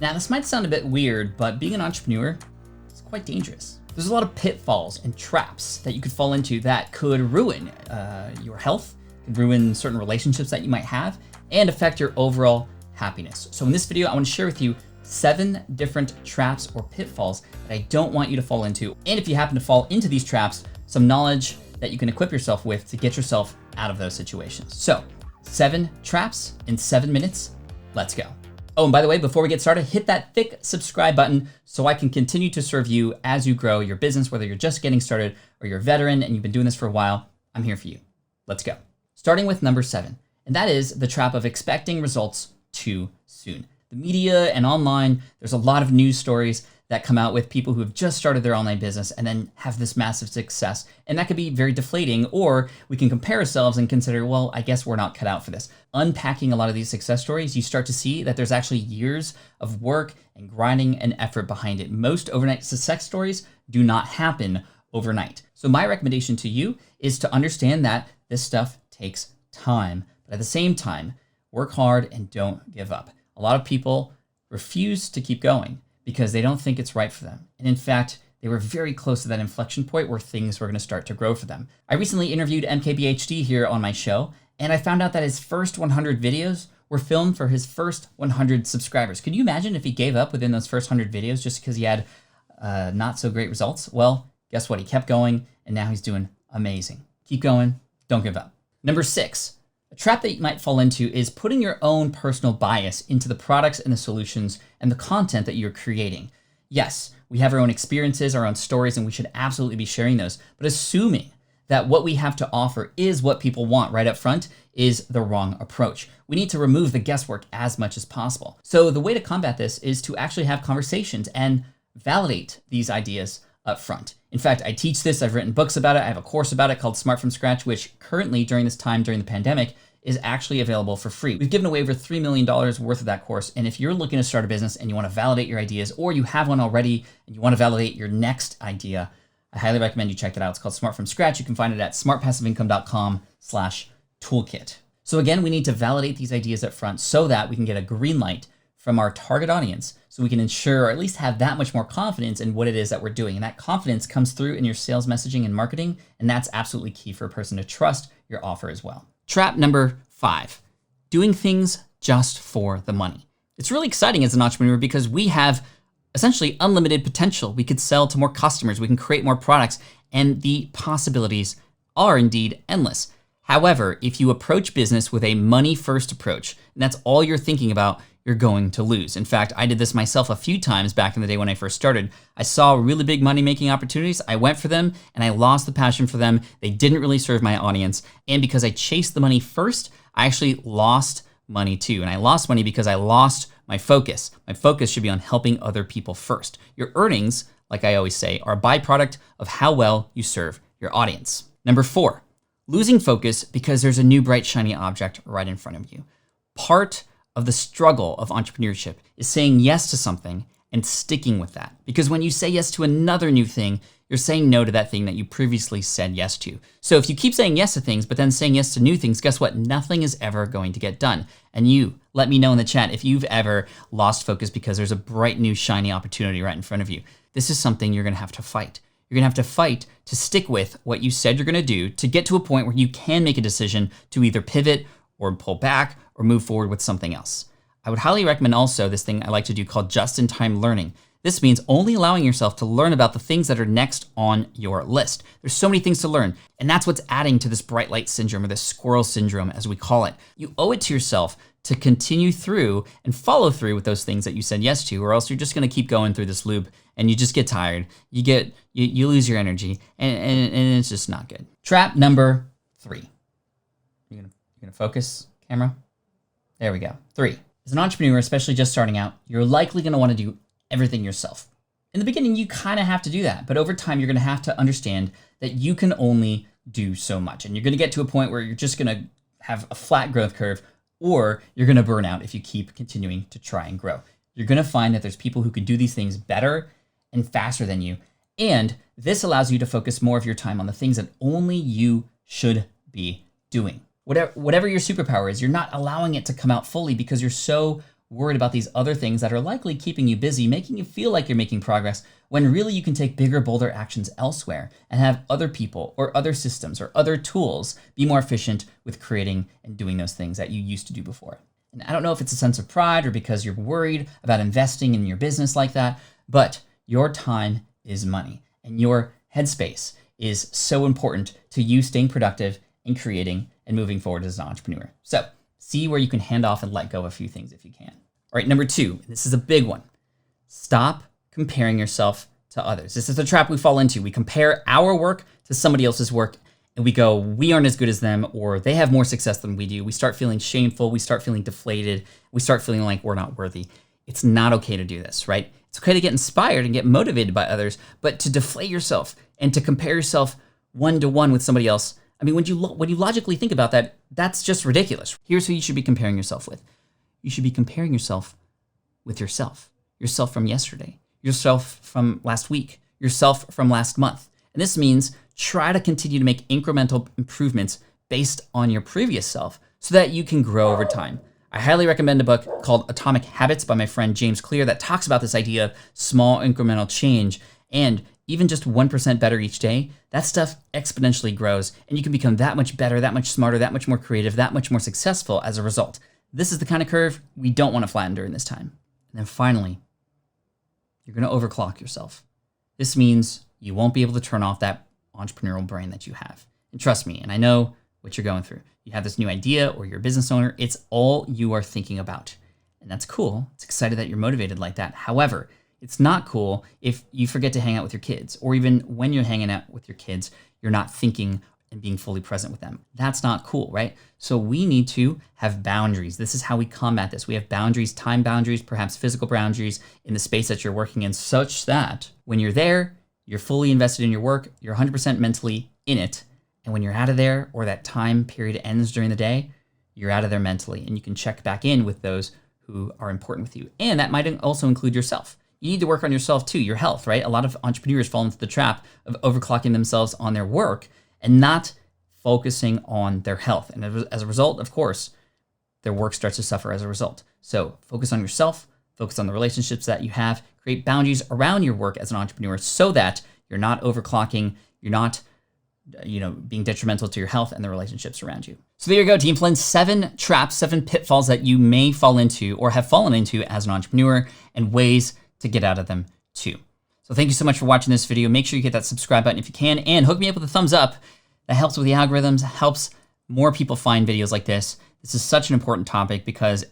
Now, this might sound a bit weird, but being an entrepreneur is quite dangerous. There's a lot of pitfalls and traps that you could fall into that could ruin your health, could ruin certain relationships that you might have, and affect your overall happiness. So in this video, I want to share with you 7 different traps or pitfalls that I don't want you to fall into. And if you happen to fall into these traps, some knowledge that you can equip yourself with to get yourself out of those situations. So 7 traps in 7 minutes. Let's go. Oh, and by the way, before we get started, hit that thick subscribe button so I can continue to serve you as you grow your business, whether you're just getting started or you're a veteran and you've been doing this for a while. I'm here for you. Let's go. Starting with number 7, and that is the trap of expecting results too soon. The media and online, there's a lot of news stories that come out with people who have just started their online business and then have this massive success. And that could be very deflating, or we can compare ourselves and consider, well, I guess we're not cut out for this. Unpacking a lot of these success stories, you start to see that there's actually years of work and grinding and effort behind it. Most overnight success stories do not happen overnight. So my recommendation to you is to understand that this stuff takes time, but at the same time, work hard and don't give up. A lot of people refuse to keep going because they don't think it's right for them. And in fact, they were very close to that inflection point where things were going to start to grow for them. I recently interviewed MKBHD here on my show, and I found out that his first 100 videos were filmed for his first 100 subscribers. Could you imagine if he gave up within those first 100 videos just because he had not so great results? Well, guess what? He kept going, and now he's doing amazing. Keep going. Don't give up. Number 6. A trap that you might fall into is putting your own personal bias into the products and the solutions and the content that you're creating. Yes, we have our own experiences, our own stories, and we should absolutely be sharing those. But assuming that what we have to offer is what people want right up front is the wrong approach. We need to remove the guesswork as much as possible. So the way to combat this is to actually have conversations and validate these ideas up front. In fact, I teach this, I've written books about it, I have a course about it called Smart from Scratch, which currently during this time, during the pandemic, is actually available for free. We've given away over $3 million worth of that course. And if you're looking to start a business and you want to validate your ideas, or you have one already and you want to validate your next idea, I highly recommend you check that out. It's called Smart from Scratch. You can find it at smartpassiveincome.com/toolkit. So again, we need to validate these ideas up front so that we can get a green light from our target audience, so we can ensure or at least have that much more confidence in what it is that we're doing. And that confidence comes through in your sales messaging and marketing, and that's absolutely key for a person to trust your offer as well. Trap number 5, doing things just for the money. It's really exciting as an entrepreneur because we have essentially unlimited potential. We could sell to more customers, we can create more products, and the possibilities are indeed endless. However, if you approach business with a money-first approach, and that's all you're thinking about, you're going to lose. In fact, I did this myself a few times back in the day when I first started. I saw really big money-making opportunities. I went for them and I lost the passion for them. They didn't really serve my audience. And because I chased the money first, I actually lost money too. And I lost money because I lost my focus. My focus should be on helping other people first. Your earnings, like I always say, are a byproduct of how well you serve your audience. Number 4, losing focus because there's a new bright shiny object right in front of you. Part of the struggle of entrepreneurship is saying yes to something and sticking with that. Because when you say yes to another new thing, you're saying no to that thing that you previously said yes to. So if you keep saying yes to things, but then saying yes to new things, guess what? Nothing is ever going to get done. And you, let me know in the chat if you've ever lost focus because there's a bright new shiny opportunity right in front of you. This is something you're gonna have to fight. You're gonna have to fight to stick with what you said you're gonna do to get to a point where you can make a decision to either pivot or pull back or move forward with something else. I would highly recommend also this thing I like to do called just-in-time learning. This means only allowing yourself to learn about the things that are next on your list. There's so many things to learn, and that's what's adding to this bright light syndrome, or this squirrel syndrome as we call it. You owe it to yourself to continue through and follow through with those things that you said yes to, or else you're just gonna keep going through this loop and you just get tired, you lose your energy, and it's just not good. Trap number 3. You're gonna focus, camera? There we go. 3. As an entrepreneur, especially just starting out, you're likely gonna wanna do everything yourself. In the beginning, you kind of have to do that, but over time, you're gonna have to understand that you can only do so much. And you're gonna get to a point where you're just gonna have a flat growth curve, or you're gonna burn out if you keep continuing to try and grow. You're gonna find that there's people who can do these things better and faster than you. And this allows you to focus more of your time on the things that only you should be doing. Whatever your superpower is, you're not allowing it to come out fully because you're so worried about these other things that are likely keeping you busy, making you feel like you're making progress, when really you can take bigger, bolder actions elsewhere and have other people or other systems or other tools be more efficient with creating and doing those things that you used to do before. And I don't know if it's a sense of pride or because you're worried about investing in your business like that, but your time is money and your headspace is so important to you staying productive and creating and moving forward as an entrepreneur. So see where you can hand off and let go of a few things if you can. All right, number 2, this is a big one. Stop comparing yourself to others. This is the trap we fall into. We compare our work to somebody else's work and we go, we aren't as good as them, or they have more success than we do. We start feeling shameful. We start feeling deflated. We start feeling like we're not worthy. It's not okay to do this, right? It's okay to get inspired and get motivated by others, but to deflate yourself and to compare yourself one-to-one with somebody else, I mean, when you logically think about that, that's just ridiculous. Here's who you should be comparing yourself with. You should be comparing yourself with yourself from yesterday, yourself from last week, yourself from last month. And this means try to continue to make incremental improvements based on your previous self so that you can grow over time. I highly recommend a book called Atomic Habits by my friend James Clear that talks about this idea of small incremental change, and even just 1% better each day, that stuff exponentially grows and you can become that much better, that much smarter, that much more creative, that much more successful as a result. This is the kind of curve we don't want to flatten during this time. And then finally, you're going to overclock yourself. This means you won't be able to turn off that entrepreneurial brain that you have. And trust me, and I know what you're going through. You have this new idea or you're a business owner, it's all you are thinking about. And that's cool. It's excited that you're motivated like that. However, it's not cool if you forget to hang out with your kids, or even when you're hanging out with your kids, you're not thinking and being fully present with them. That's not cool, right? So we need to have boundaries. This is how we combat this. We have boundaries, time boundaries, perhaps physical boundaries in the space that you're working in, such that when you're there, you're fully invested in your work, you're 100% mentally in it. And when you're out of there, or that time period ends during the day, you're out of there mentally, and you can check back in with those who are important with you. And that might also include yourself. You need to work on yourself too, your health, right? A lot of entrepreneurs fall into the trap of overclocking themselves on their work and not focusing on their health. And as a result, of course, their work starts to suffer as a result. So focus on yourself, focus on the relationships that you have, create boundaries around your work as an entrepreneur so that you're not overclocking, you're not being detrimental to your health and the relationships around you. So there you go, Team Flynn, 7 traps, 7 pitfalls that you may fall into or have fallen into as an entrepreneur, and ways to get out of them too. So thank you so much for watching this video. Make sure you hit that subscribe button if you can, and hook me up with a thumbs up. That helps with the algorithms, helps more people find videos like this. This is such an important topic because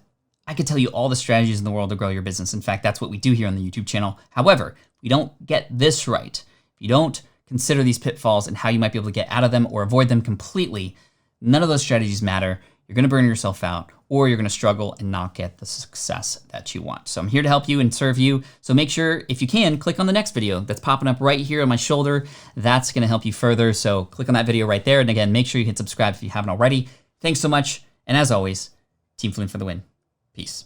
I could tell you all the strategies in the world to grow your business. In fact, that's what we do here on the YouTube channel. However, if we don't get this right, if you don't consider these pitfalls and how you might be able to get out of them or avoid them completely, none of those strategies matter. You're gonna burn yourself out, or you're gonna struggle and not get the success that you want. So I'm here to help you and serve you. So make sure, if you can, click on the next video that's popping up right here on my shoulder. That's gonna help you further. So click on that video right there. And again, make sure you hit subscribe if you haven't already. Thanks so much. And as always, Team Flynn for the win. Peace.